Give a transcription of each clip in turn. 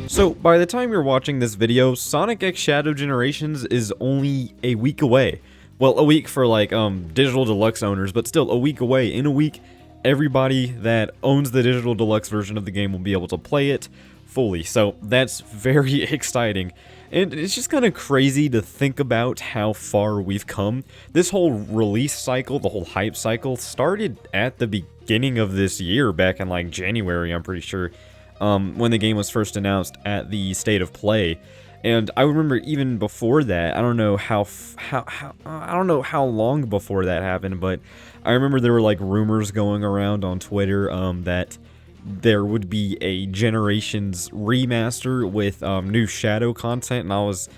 So, by the time you're watching this video, Sonic X Shadow Generations is only a week away. Well, a week for like Digital Deluxe owners, but still a week away. In a week, everybody that owns the Digital Deluxe version of the game will be able to play it fully. So that's very exciting. And it's just kind of crazy to think about how far we've come. This whole release cycle, the whole hype cycle, started at the beginning of this year, back in like January, I'm pretty sure, when the game was first announced at the State of Play. And I remember even before that, I don't know how long before that happened, but I remember there were like rumors going around on Twitter that there would be a Generations remaster with new Shadow content, and I was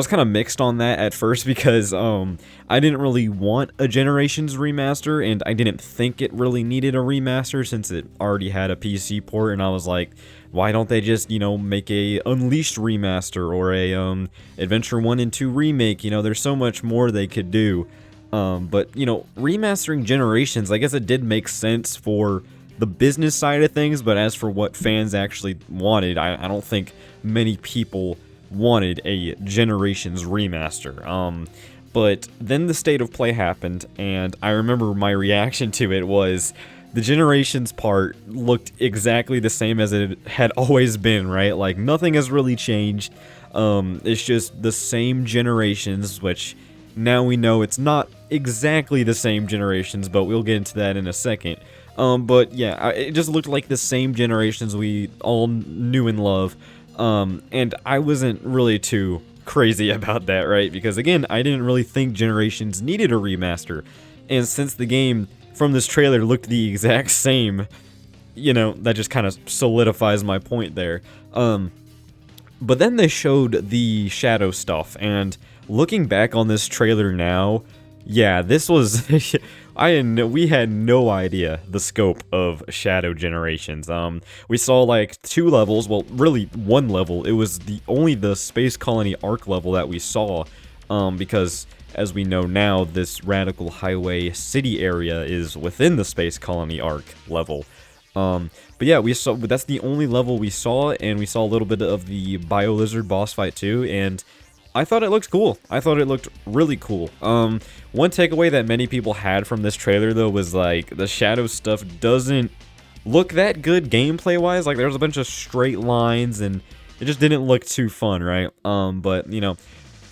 kind of mixed on that at first because I didn't really want a Generations remaster, and I didn't think it really needed a remaster since it already had a PC port, and I was like, why don't they just, you know, make a Unleashed remaster or a Adventure 1 and 2 remake? You know, there's so much more they could do. But, you know, remastering Generations, I guess it did make sense for the business side of things, but as for what fans actually wanted, I don't think many people wanted a Generations remaster. But then the State of Play happened, and I remember my reaction to it was the Generations part looked exactly the same as it had always been, right? Like, nothing has really changed. It's just the same Generations, which now we know it's not exactly the same Generations, but we'll get into that in a second. But yeah, it just looked like the same Generations we all knew and love. And I wasn't really too crazy about that, right? Because again, I didn't really think Generations needed a remaster. And since the game from this trailer looked the exact same, you know, that just kind of solidifies my point there. But then they showed the Shadow stuff, and looking back on this trailer now, yeah, this was we had no idea the scope of Shadow Generations. We saw like 2 levels, well, really 1 level. It was only the Space Colony Arc level that we saw, because as we know now, this Radical Highway City area is within the Space Colony Arc level. But yeah, that's the only level we saw, and we saw a little bit of the Bio-Lizard boss fight too, and I thought it looked cool. I thought it looked really cool. One takeaway that many people had from this trailer, though, was like the Shadow stuff doesn't look that good gameplay-wise. Like, there's a bunch of straight lines, and it just didn't look too fun, right? But, you know,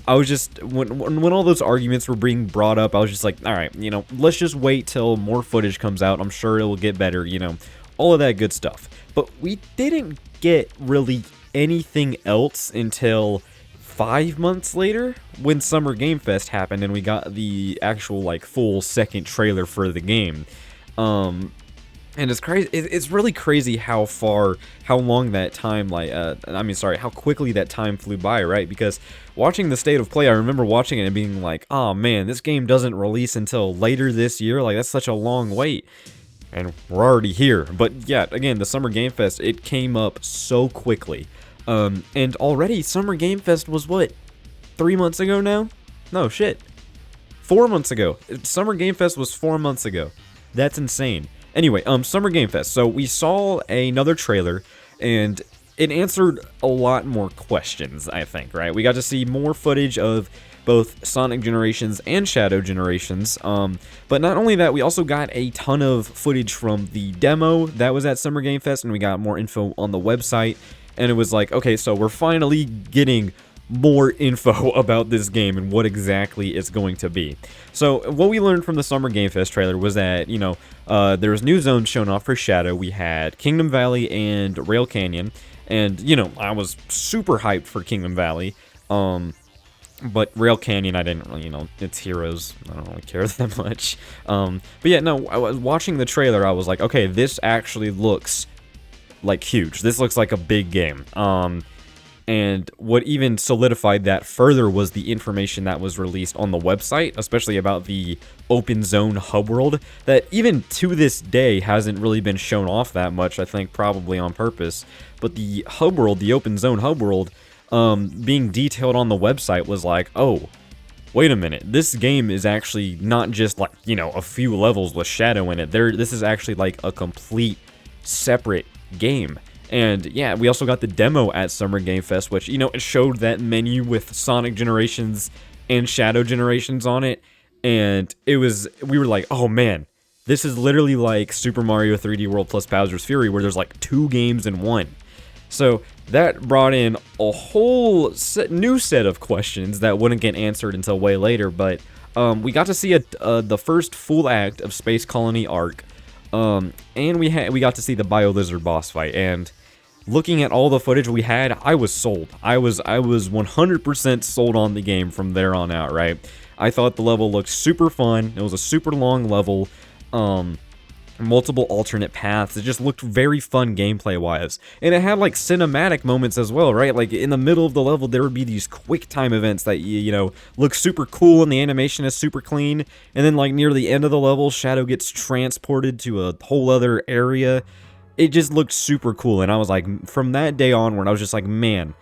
I was just, when all those arguments were being brought up, I was just like, alright, you know, let's just wait till more footage comes out. I'm sure it will get better, you know, all of that good stuff. But we didn't get really anything else until 5 months later, when Summer Game Fest happened and we got the actual, like, full second trailer for the game. And it's crazy. It's really crazy how long that time, like, how quickly that time flew by, right? Because watching the State of Play, I remember watching it and being like, oh man, this game doesn't release until later this year. Like, that's such a long wait. And we're already here. But yeah, again, the Summer Game Fest, it came up so quickly. And already Summer Game Fest was what? 3 months ago now? No, shit. 4 months ago. Summer Game Fest was 4 months ago. That's insane. Anyway, Summer Game Fest. So we saw another trailer, and it answered a lot more questions, I think, right? We got to see more footage of both Sonic Generations and Shadow Generations. But not only that, we also got a ton of footage from the demo that was at Summer Game Fest, and we got more info on the website. And it was like, okay, so we're finally getting more info about this game and what exactly it's going to be. So what we learned from the Summer Game Fest trailer was that, you know, there was new zones shown off for Shadow. We had Kingdom Valley and Rail Canyon, and, you know, I was super hyped for Kingdom Valley. But Rail Canyon, I didn't really, you know, it's Heroes, I don't really care that much. But yeah, no, I was watching the trailer, I was like, okay, this actually looks like huge. This looks like a big game. And what even solidified that further was the information that was released on the website, especially about the open zone hub world, that even to this day hasn't really been shown off that much, I think probably on purpose. But the hub world, the open zone hub world, being detailed on the website was like, oh, wait a minute, this game is actually not just like, you know, a few levels with Shadow in it. This is actually like a complete separate game. And yeah, we also got the demo at Summer Game Fest, which, you know, it showed that menu with Sonic Generations and Shadow Generations on it. And we were like, oh man, this is literally like Super Mario 3D World plus Bowser's Fury, where there's like 2 games in one. So that brought in a whole new set of questions that wouldn't get answered until way later. But we got to see the first full act of Space Colony Arc, and we got to see the BioLizard boss fight. And looking at all the footage we had, I was sold. I was 100% sold on the game from there on out. Right? I thought the level looked super fun. It was a super long level. Multiple alternate paths. It just looked very fun gameplay wise, and it had like cinematic moments as well, right? Like in the middle of the level there would be these quick time events that you know look super cool, and the animation is super clean, and then like near the end of the level Shadow gets transported to a whole other area. It just looked super cool, and I was like, from that day onward I was just like, man,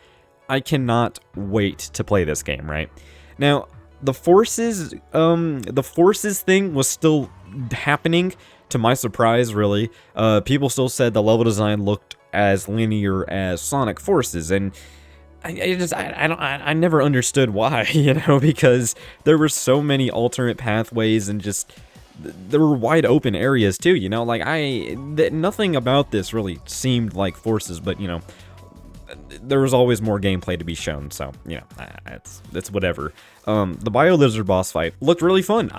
I cannot wait to play this game. Right now the forces thing was still happening. To my surprise, really, people still said the level design looked as linear as Sonic Forces, and I never understood why, you know, because there were so many alternate pathways, and just there were wide open areas too, you know, like nothing about this really seemed like Forces, but you know, there was always more gameplay to be shown, so you know, it's whatever. The BioLizard boss fight looked really fun.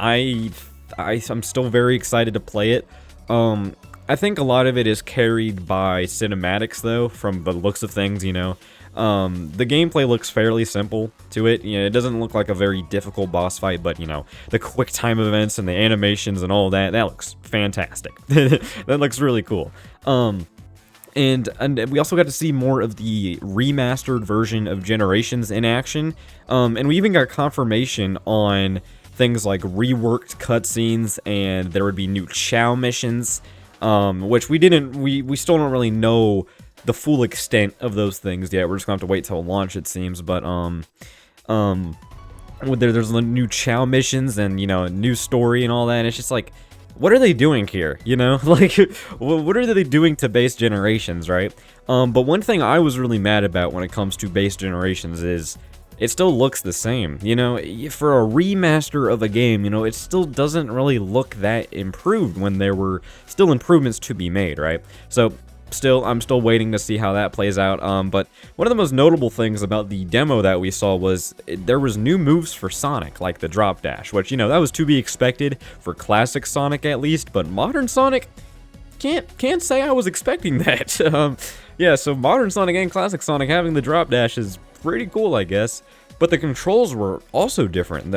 I'm still very excited to play it. I think a lot of it is carried by cinematics, though, from the looks of things, you know. The gameplay looks fairly simple to it. You know, it doesn't look like a very difficult boss fight, but, you know, the quick time events and the animations and all that looks fantastic. That looks really cool. And we also got to see more of the remastered version of Generations in action. And we even got confirmation on things like reworked cutscenes, and there would be new Chow missions, which we still don't really know the full extent of those things yet. We're just gonna have to wait till launch, it seems. But there's new Chow missions, and you know, a new story and all that. And it's just like, what are they doing here? You know, like what are they doing to Base Generations, right? But one thing I was really mad about when it comes to Base Generations is it still looks the same, you know. For a remaster of a game, you know, it still doesn't really look that improved when there were still improvements to be made, right? So, I'm still waiting to see how that plays out. But one of the most notable things about the demo that we saw was there was new moves for Sonic, like the drop dash, which, you know, that was to be expected for classic Sonic at least, but modern Sonic, can't say I was expecting that. Yeah, so modern Sonic and classic Sonic having the drop dash is pretty cool, I guess. But the controls were also different.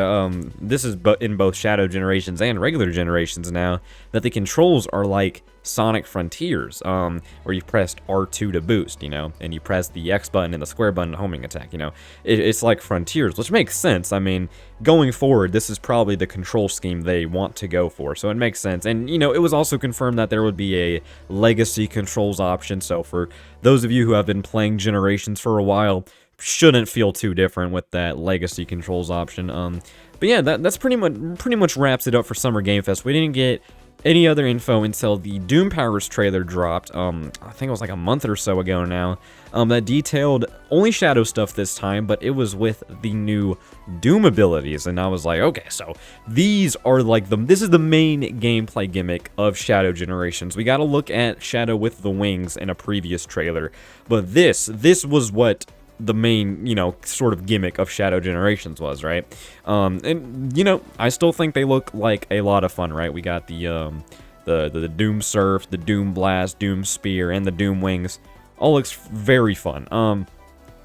This is in both Shadow Generations and regular Generations now, that the controls are like Sonic Frontiers, where you pressed R2 to boost, you know, and you press the X button and the square button to homing attack, you know. It's like Frontiers, which makes sense. I mean, going forward, this is probably the control scheme they want to go for, so it makes sense. And, you know, it was also confirmed that there would be a legacy controls option, so for those of you who have been playing Generations for a while, shouldn't feel too different with that legacy controls option. But yeah, that's pretty much wraps it up for Summer Game Fest. We didn't get any other info until the Doom Powers trailer dropped, I think it was like a month or so ago now, that detailed only Shadow stuff this time, but it was with the new Doom abilities, and I was like, okay, so these are like this is the main gameplay gimmick of Shadow Generations. We gotta look at Shadow with the wings in a previous trailer, but this was what the main, you know, sort of gimmick of Shadow Generations was, right? And, you know, I still think they look like a lot of fun, right? We got the Doom Surf, the Doom Blast, Doom Spear, and the Doom Wings. All looks very fun.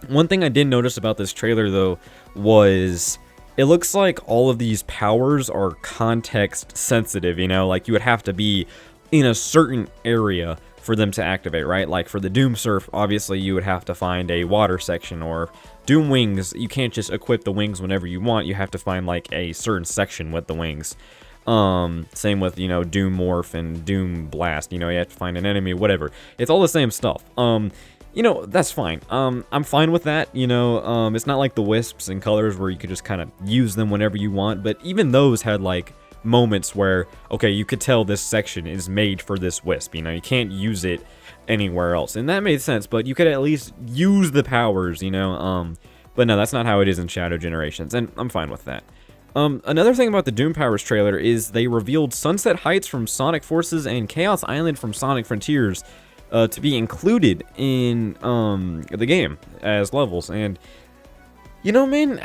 One thing I did notice about this trailer, though, was it looks like all of these powers are context sensitive, you know? Like, you would have to be in a certain area for them to activate, right? Like for the Doom Surf, obviously you would have to find a water section, or Doom Wings, you can't just equip the wings whenever you want, you have to find like a certain section with the wings. Same with, you know, Doom Morph and Doom Blast, you know, you have to find an enemy, whatever. It's all the same stuff. You know, that's fine. I'm fine with that, you know. It's not like the wisps and colors where you could just kind of use them whenever you want, but even those had, like, moments where, okay, you could tell this section is made for this wisp, you know, you can't use it anywhere else, and that made sense, but you could at least use the powers, you know, but no, that's not how it is in Shadow Generations, and I'm fine with that. Another thing about the Doom Powers trailer is they revealed Sunset Heights from Sonic Forces and Chaos Island from Sonic Frontiers, to be included in the game as levels. And you know, man,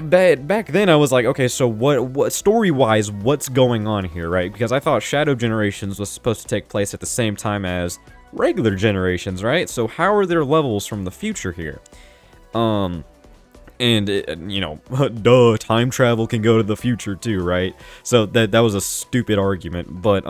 back then I was like, okay, so what story-wise, what's going on here, right? Because I thought Shadow Generations was supposed to take place at the same time as regular Generations, right? So how are there levels from the future here? And you know, duh, time travel can go to the future too, right? So that was a stupid argument, but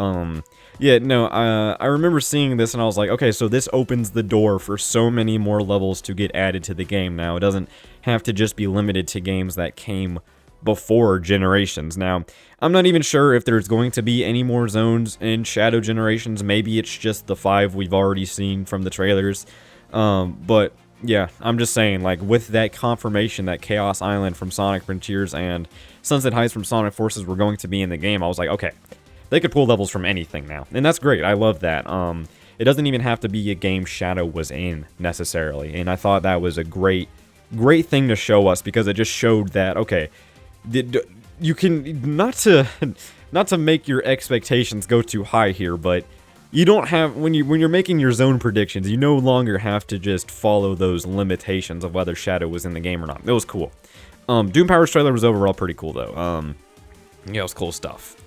yeah, no, I remember seeing this and I was like, okay, so this opens the door for so many more levels to get added to the game now. It doesn't have to just be limited to games that came before Generations. Now, I'm not even sure if there's going to be any more zones in Shadow Generations. Maybe it's just the 5 we've already seen from the trailers, but yeah, I'm just saying, like, with that confirmation that Chaos Island from Sonic Frontiers and Sunset Heights from Sonic Forces were going to be in the game, I was like, okay, they could pull levels from anything now, and that's great. I love that. It doesn't even have to be a game Shadow was in, necessarily, and I thought that was a great thing to show us, because it just showed that, okay, you can, not to make your expectations go too high here, but you don't have, when you're making your zone predictions, you no longer have to just follow those limitations of whether Shadow was in the game or not. It was cool. Doom Powers trailer was overall pretty cool, though. Yeah, it was cool stuff.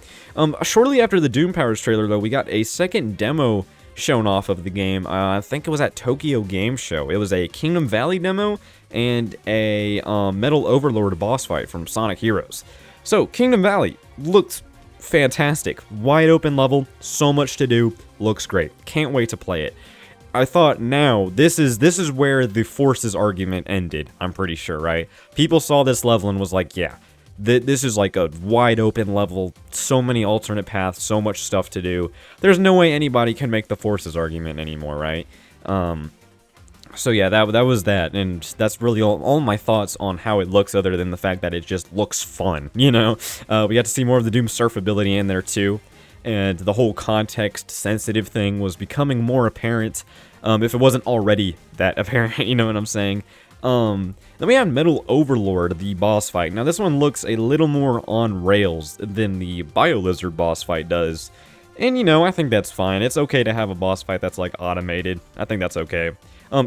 Shortly after the Doom Powers trailer, though, we got a second demo shown off of the game. I think it was at Tokyo Game Show. It was a Kingdom Valley demo and a Metal Overlord boss fight from Sonic Heroes. So, Kingdom Valley looks fantastic. Wide open level, so much to do, looks great. Can't wait to play it. I thought, now, this is where the Forces argument ended, I'm pretty sure, right? People saw this level and was like, yeah, this is like a wide open level, so many alternate paths, so much stuff to do. There's no way anybody can make the Forces argument anymore, right? So yeah, that was that, and that's really all my thoughts on how it looks, other than the fact that it just looks fun, you know? We got to see more of the Doom surf ability in there too, and the whole context-sensitive thing was becoming more apparent, if it wasn't already that apparent, you know what I'm saying? Then we have Metal Overlord, the boss fight. Now this one looks a little more on rails than the BioLizard boss fight does, and you know, I think that's fine. It's okay to have a boss fight that's like automated. I think that's okay.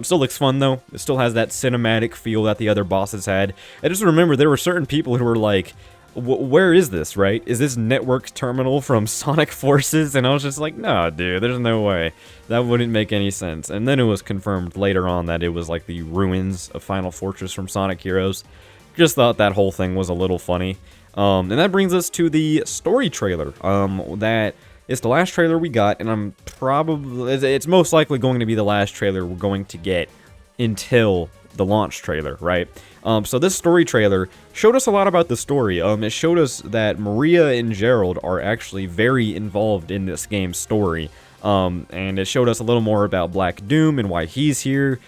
Still looks fun though. It still has that cinematic feel that the other bosses had. I just remember there were certain people who were like, where is this, right? Is this Network Terminal from Sonic Forces? And I was just like, no, dude, there's no way. That wouldn't make any sense. And then it was confirmed later on that it was like the ruins of Final Fortress from Sonic Heroes. Just thought that whole thing was a little funny. And that brings us to the story trailer. That is the last trailer we got, and it's most likely going to be the last trailer we're going to get until the launch trailer, right? So this story trailer showed us a lot about the story. It showed us that Maria and Gerald are actually very involved in this game's story. And it showed us a little more about Black Doom and why he's here.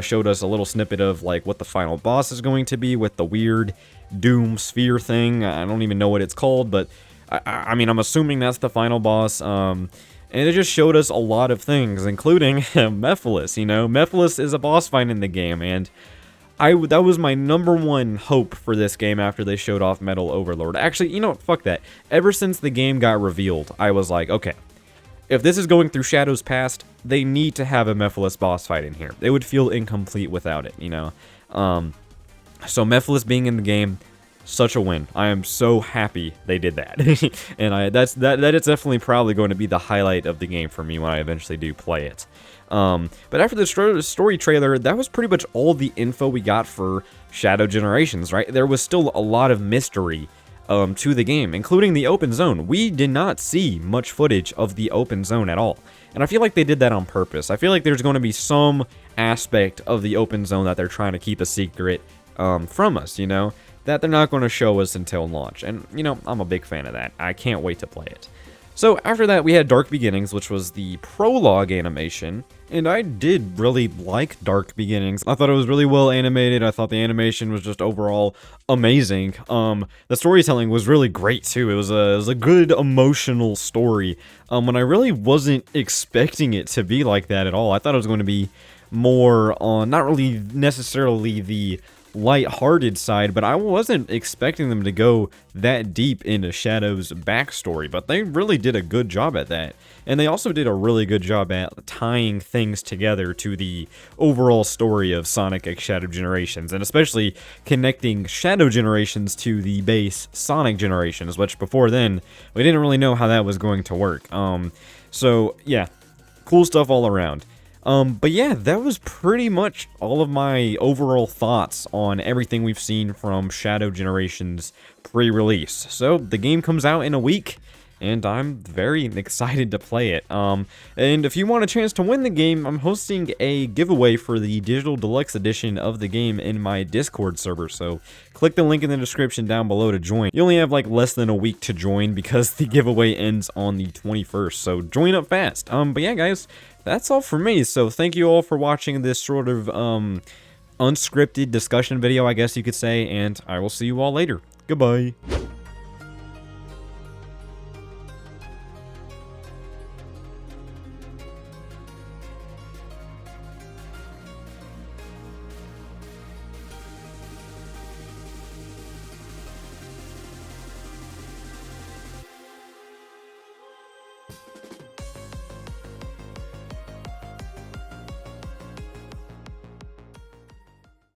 Showed us a little snippet of like what the final boss is going to be with the weird Doom sphere thing. I don't even know what it's called, but I mean, I'm assuming that's the final boss. And it just showed us a lot of things, including Mephiles, you know? Mephiles is a boss fight in the game, and that was my #1 hope for this game after they showed off Metal Overlord. Actually, you know what? Fuck that. Ever since the game got revealed, I was like, okay, if this is going through Shadow's past, they need to have a Mephiles boss fight in here. It would feel incomplete without it, you know? So Mephiles being in the game, such a win. I am so happy they did that. And that is definitely probably going to be the highlight of the game for me when I eventually do play it. But after the story trailer, that was pretty much all the info we got for Shadow Generations, right? There was still a lot of mystery to the game, including the open zone. We did not see much footage of the open zone at all. And I feel like they did that on purpose. I feel like there's going to be some aspect of the open zone that they're trying to keep a secret from us, you know? That they're not going to show us until launch. And, you know, I'm a big fan of that. I can't wait to play it. So after that, we had Dark Beginnings, which was the prologue animation, and I did really like Dark Beginnings. I thought it was really well animated. I thought the animation was just overall amazing. The storytelling was really great too. It was a good emotional story. When I really wasn't expecting it to be like that at all. I thought it was going to be more on, not really necessarily the light-hearted side, but I wasn't expecting them to go that deep into Shadow's backstory, but they really did a good job at that. And they also did a really good job at tying things together to the overall story of Sonic X Shadow Generations, and especially connecting Shadow Generations to the base Sonic Generations, which before then, we didn't really know how that was going to work. So yeah, cool stuff all around. But yeah, that was pretty much all of my overall thoughts on everything we've seen from Shadow Generations pre-release. So, the game comes out in a week, and I'm very excited to play it. And if you want a chance to win the game, I'm hosting a giveaway for the Digital Deluxe Edition of the game in my Discord server, so click the link in the description down below to join. You only have like less than a week to join because the giveaway ends on the 21st, so join up fast. But yeah, guys, that's all for me, so thank you all for watching this sort of, unscripted discussion video, I guess you could say, and I will see you all later. Goodbye.